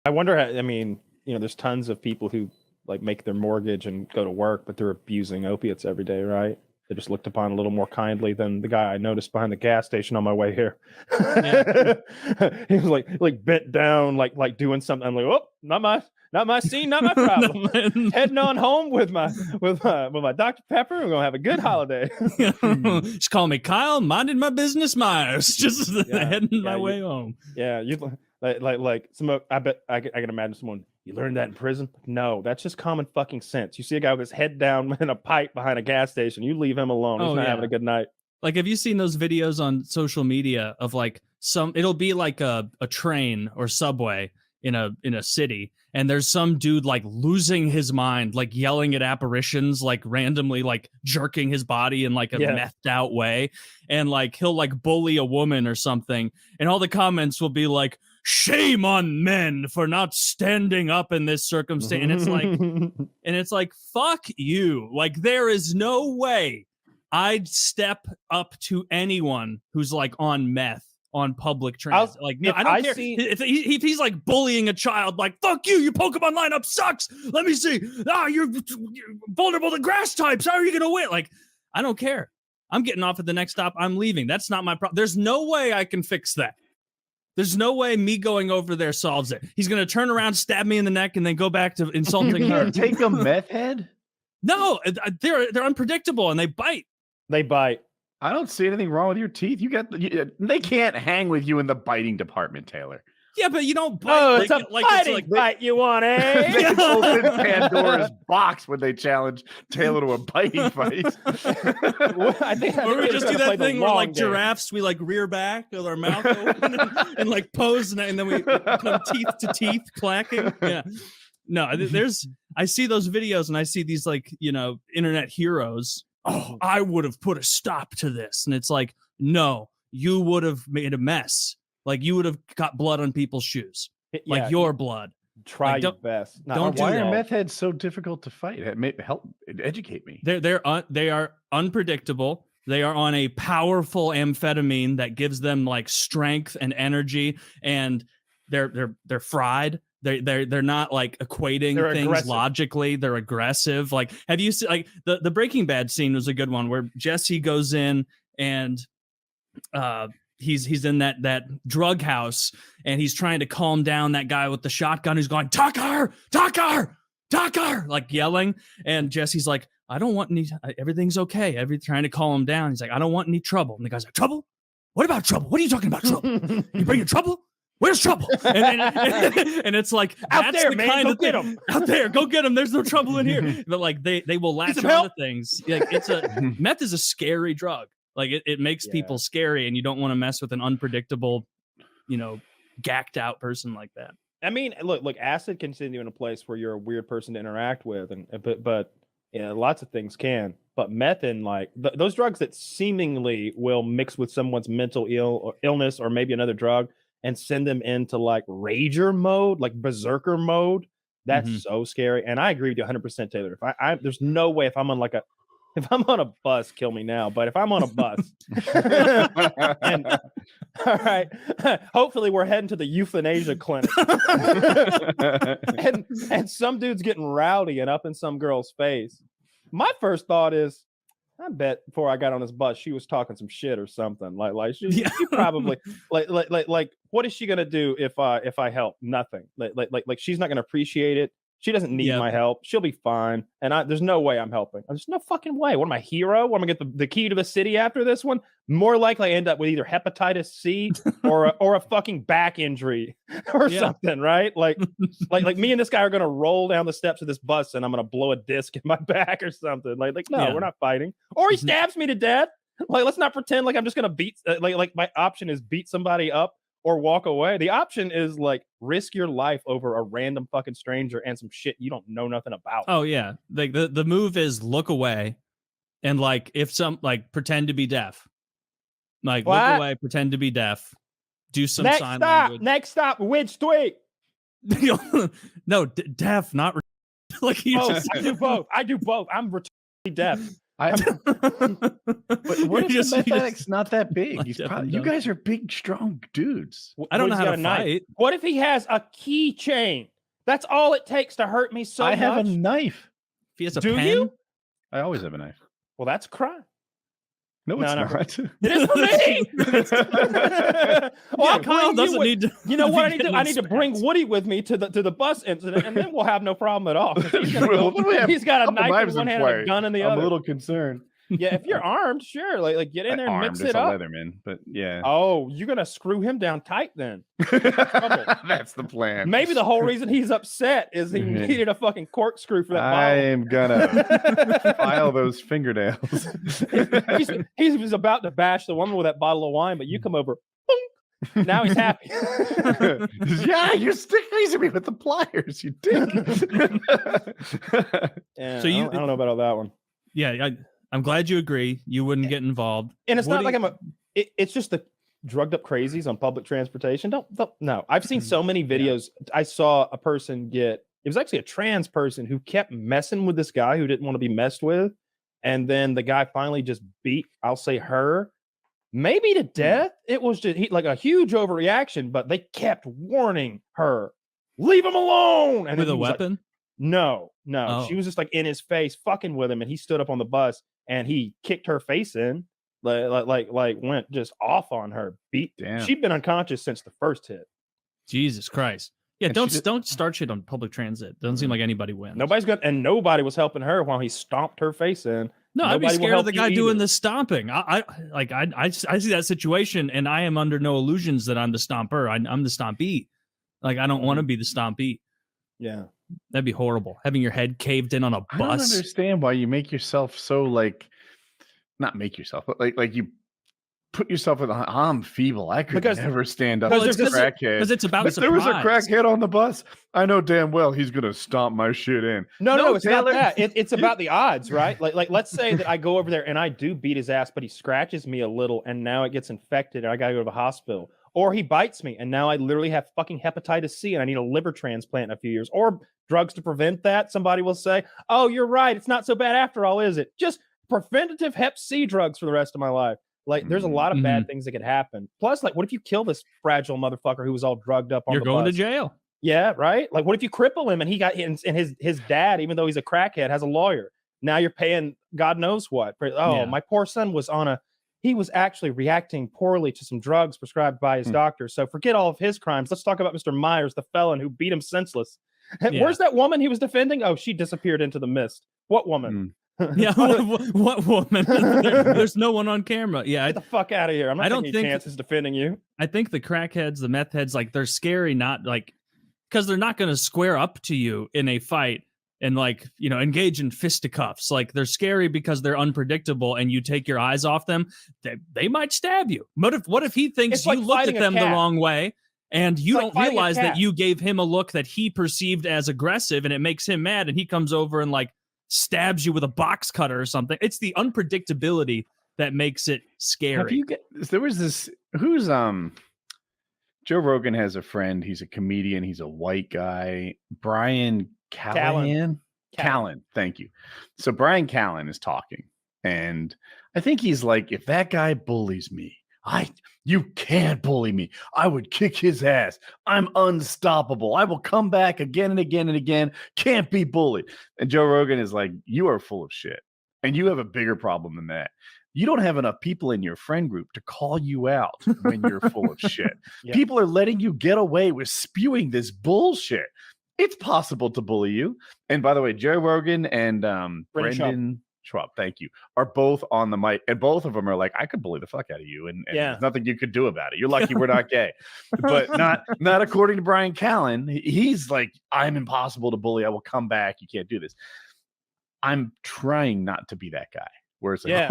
I wonder. I mean, there's tons of people who like make their mortgage and go to work, but they're abusing opiates every day, right? They're just looked upon a little more kindly than the guy I noticed behind the gas station on my way here. Yeah. He was like bent down, like doing something. I'm like, oh, not my scene, not my problem. Heading on home with my Dr. Pepper. We're gonna have a good holiday. Just call me Kyle, minding my business, Myers. Just heading my way home. Yeah, you like some. I bet I can imagine someone. You learned that in prison? No, that's just common fucking sense. You see a guy with his head down in a pipe behind a gas station, you leave him alone. He's not having a good night. Like, have you seen those videos on social media of like it'll be like a train or subway in a city, and there's some dude like losing his mind, like yelling at apparitions, like randomly, like jerking his body in like a methed out way. And like he'll like bully a woman or something. And all the comments will be like, shame on men for not standing up in this circumstance. And it's like, fuck you. Like, there is no way I'd step up to anyone who's like on meth on public transit. I don't care if he's like bullying a child, like, fuck you, your Pokemon lineup sucks. Let me see. You're vulnerable to grass types. How are you gonna win? Like, I don't care. I'm getting off at the next stop. I'm leaving. That's not my problem. There's no way I can fix that. There's no way me going over there solves it. He's going to turn around, stab me in the neck, and then go back to insulting her. Take a meth head? No, they're unpredictable, and they bite. They bite. I don't see anything wrong with your teeth. They can't hang with you in the biting department, Taylor. Yeah, but you don't bite. Oh, it's a biting bite you want, eh? They open Pandora's box when they challenge Taylor to a biting fight. I think we just do that thing where, like giraffes, we like rear back with our mouth open and like pose, and then we come teeth to teeth clacking. Yeah. No, I see those videos and I see these like, internet heroes. Oh, I would have put a stop to this. And it's like, no, you would have made a mess. Like, you would have got blood on people's shoes, like your blood. Try your best. Why are meth heads so difficult to fight? Help educate me. They are unpredictable. They are on a powerful amphetamine that gives them like strength and energy, and they're fried. They're not like equating things aggressive. Logically. They're aggressive. Like, have you seen like the Breaking Bad scene was a good one where Jesse goes in and he's in that drug house and he's trying to calm down that guy with the shotgun who's going, Tucker, like yelling. And Jesse's like, I don't want any, everything's okay. Trying to calm him down. He's like, I don't want any trouble. And the guy's like, trouble? What about trouble? What are you talking about, trouble? You bringing trouble? Where's trouble? And it's like, out there, man, go get him. Out there, go get him. There's no trouble in here. But like they will latch on to things. Like meth is a scary drug. Like it makes people scary, and you don't want to mess with an unpredictable, gacked out person like that. I mean, look, acid can send you in a place where you're a weird person to interact with, but lots of things can. But meth and like those drugs that seemingly will mix with someone's mental illness or maybe another drug and send them into like rager mode, like berserker mode. That's so scary. And I agree with you 100%, Taylor. If I there's no way if I'm on a bus, kill me now. But if I'm on a bus, and all right, hopefully we're heading to the euthanasia clinic, and some dude's getting rowdy and up in some girl's face. My first thought is, I bet before I got on this bus, she was talking some shit or something. Like she probably like what is she gonna do if I help? Nothing. Like she's not gonna appreciate it. She doesn't need my help. She'll be fine. And there's no way I'm helping. There's no fucking way. What am I, hero? What am I get the key to the city after this one? More likely I end up with either hepatitis C or a fucking back injury or something, right? Like me and this guy are gonna roll down the steps of this bus and I'm gonna blow a disc in my back or something. Like no, we're not fighting. Or he stabs me to death. Like, let's not pretend like I'm just gonna beat like my option is beat somebody up or walk away. The option is like risk your life over a random fucking stranger and some shit you don't know nothing about. Oh yeah. Like the move is look away and like if some like pretend to be deaf. Like look away, pretend to be deaf. Do some sign language. Next stop, which tweet? No, deaf, not like I do both. I'm retardedly deaf. But what if the meth addict's not that big? You guys are big, strong dudes. I don't know how to fight. What if he has a keychain? That's all it takes to hurt me so much. I have a knife. If he has a pen, you? I always have a knife. Well, that's a crime. No, it's not. It is for me. Well, doesn't need to. You know what? I need to bring Woody with me to the bus incident, and then we'll have no problem at all. He's got a knife in one hand and a gun in the other. I'm a little concerned. Yeah, if you're armed, sure. Like get in there and mix it up. Leatherman, but yeah. Oh, you're gonna screw him down tight then. That's the plan. Maybe the whole reason he's upset is he needed a fucking corkscrew for that bottle. I am gonna file those fingernails. he was about to bash the woman with that bottle of wine, but you come over. Boom, now he's happy. Yeah, you're squeezing me with the pliers, you dick. Yeah, so I don't know about all that one. Yeah, I'm glad you agree. You wouldn't get involved. And it's not like it's just the drugged up crazies on public transportation. No. I've seen so many videos. Yeah. I saw a person it was actually a trans person who kept messing with this guy who didn't want to be messed with. And then the guy finally just beat, I'll say her, maybe to death. It was just like a huge overreaction, but they kept warning her, leave him alone. And with a weapon? Like, no. Oh. She was just like in his face, fucking with him. And he stood up on the bus and he kicked her face in, like went just off on her. Damn. She'd been unconscious since the first hit. Jesus Christ. Yeah, and don't start shit on public transit. Doesn't seem like anybody wins. Nobody was helping her while he stomped her face in. No, I'd be scared of the guy doing the stomping. I see that situation and I am under no illusions that I'm the stomper. I'm the stompee. Like I don't want to be the stompee. Yeah. That'd be horrible. Having your head caved in on a bus. I don't understand why you make yourself so not make yourself, but like you put yourself in I'm feeble. I could never stand up as a crackhead. Because it's about if there was a crackhead on the bus, I know damn well he's gonna stomp my shit in. No, it's Taylor. Not that. It's about the odds, right? Like let's say that I go over there and I do beat his ass, but he scratches me a little and now it gets infected and I gotta go to the hospital. Or he bites me, and now I literally have fucking hepatitis C, and I need a liver transplant in a few years. Or drugs to prevent that. Somebody will say, oh, you're right. It's not so bad after all, is it? Just preventative hep C drugs for the rest of my life. Like, there's a lot of bad things that could happen. Plus, like, what if you kill this fragile motherfucker who was all drugged up on the bus? You're going to jail. Yeah, right? Like, what if you cripple him, and he got and his dad, even though he's a crackhead, has a lawyer? Now you're paying God knows what. My poor son was he was actually reacting poorly to some drugs prescribed by his doctor. So forget all of his crimes. Let's talk about Mr. Myers, the felon who beat him senseless. Yeah. Where's that woman he was defending? Oh, she disappeared into the mist. What woman? Yeah, what woman? There's no one on camera. Yeah, get the fuck out of here. I'm not taking any chances defending you. I think the crackheads, the meth heads, like they're scary, not like because they're not going to square up to you in a fight and engage in fisticuffs. Like they're scary because they're unpredictable and you take your eyes off them, they might stab you. What if he thinks you looked at them the wrong way and you don't realize that you gave him a look that he perceived as aggressive and it makes him mad and he comes over and stabs you with a box cutter or something. It's the unpredictability that makes it scary. There was this, Joe Rogan has a friend. He's a comedian. He's a white guy. Brian Callen, thank you. So Brian Callen is talking, and I think he's like, if that guy bullies me, you can't bully me. I would kick his ass. I'm unstoppable. I will come back again and again and again. Can't be bullied. And Joe Rogan is like, you are full of shit, and you have a bigger problem than that. You don't have enough people in your friend group to call you out when you're full of shit. Yeah. People are letting you get away with spewing this bullshit. It's possible to bully you. And by the way, Joe Rogan and Brendan Schwab, thank you, are both on the mic. And both of them are like, I could bully the fuck out of you. And there's nothing you could do about it. You're lucky we're not gay. But not according to Brian Callen. He's like, I'm impossible to bully. I will come back. You can't do this. I'm trying not to be that guy. Where it's like,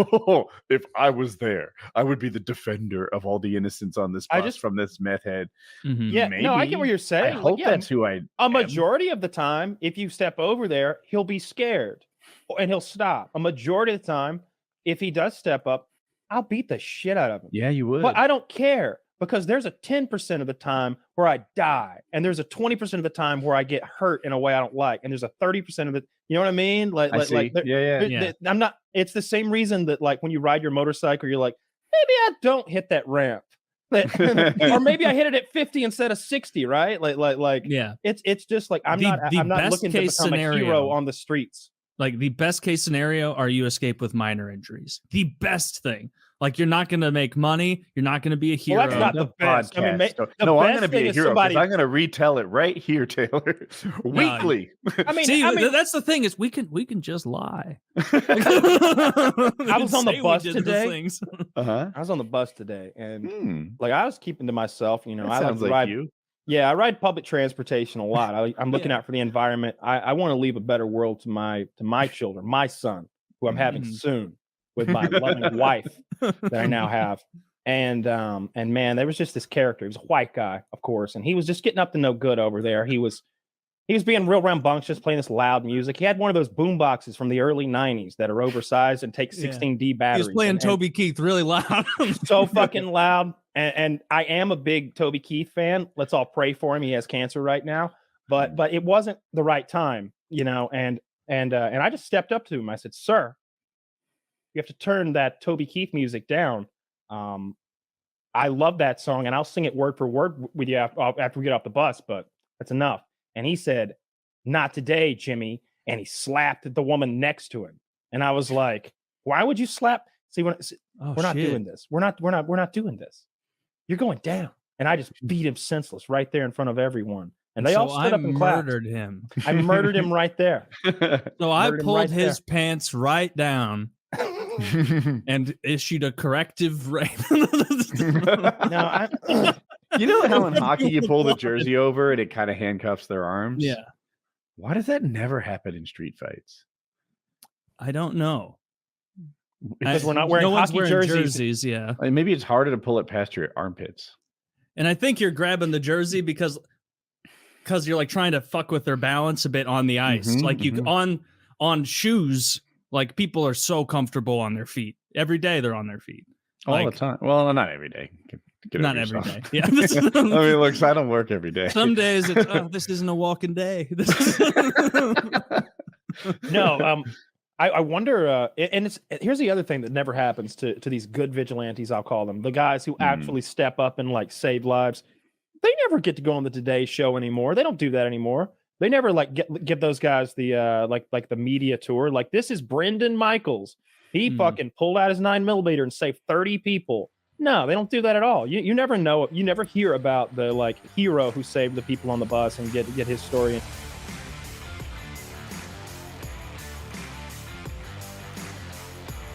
if I was there, I would be the defender of all the innocents on this bus from this meth head. Mm-hmm. Yeah, maybe. No, I get what you're saying. I hope that's who I am. Majority of the time, if you step over there, he'll be scared and he'll stop. A majority of the time, if he does step up, I'll beat the shit out of him. Yeah, you would. But I don't care. because there's a 10% of the time where I die, and there's a 20% of the time where I get hurt in a way I don't like, and there's a 30% of it. You know what I mean? Like, I'm not. It's the same reason that like when you ride your motorcycle, you're like, maybe I don't hit that ramp, or maybe I hit it at 50 instead of 60. Right? Yeah. It's just like I'm not looking to become a hero on the streets. Like the best case scenario are you escape with minor injuries. The best thing. Like you're not going to make money. You're not going to be a hero. Well, that's not the best. I mean, I'm going to be a hero because I'm going to retell it right here, Taylor, weekly. I mean, that's the thing is we can just lie. I was on the bus today. I was on the bus today, and like I was keeping to myself. You know, I sounds like you. Yeah, I ride public transportation a lot. I'm looking out for the environment. I want to leave a better world to my children, my son, who I'm having soon with my loving wife that I now have. And man, there was just this character. He was a white guy, of course, and he was just getting up to no good over there. He was being real rambunctious, playing this loud music. He had one of those boom boxes from the early 90s that are oversized and take 16D batteries. He was playing Toby Keith really loud. So fucking loud. And I am a big Toby Keith fan. Let's all pray for him. He has cancer right now, but it wasn't the right time, you know. And I just stepped up to him. I said, "Sir, you have to turn that Toby Keith music down. I love that song, and I'll sing it word for word with you after we get off the bus. But that's enough." And he said, "Not today, Jimmy." And he slapped the woman next to him. And I was like, "Why would you slap? See, we're not doing this. We're not doing this. You're going down." And I just beat him senseless right there in front of everyone. And they all stood up and clapped. Murdered him. I murdered him right there. So I pulled his pants right down and issued a corrective rape. No, you know how in hockey you pull the jersey over and it kind of handcuffs their arms? Yeah. Why does that never happen in street fights? I don't know. Because we're not wearing hockey jerseys. Yeah. Like maybe it's harder to pull it past your armpits. And I think you're grabbing the jersey because you're like trying to fuck with their balance a bit on the ice. Like you on shoes, like people are so comfortable on their feet. Every day they're on their feet. All the time. Well, not every day. Not every day. Yeah. I mean, look, I don't work every day. Some days it's this isn't a walking day. No, I wonder, and here's the other thing that never happens to these good vigilantes, I'll call them, the guys who actually step up and like save lives. They never get to go on the Today Show anymore. They don't do that anymore. They never like give those guys the like the media tour. Like this is Brendan Michaels. He fucking pulled out his 9mm and saved 30 people. No, they don't do that at all. You never know. You never hear about the like hero who saved the people on the bus and get his story.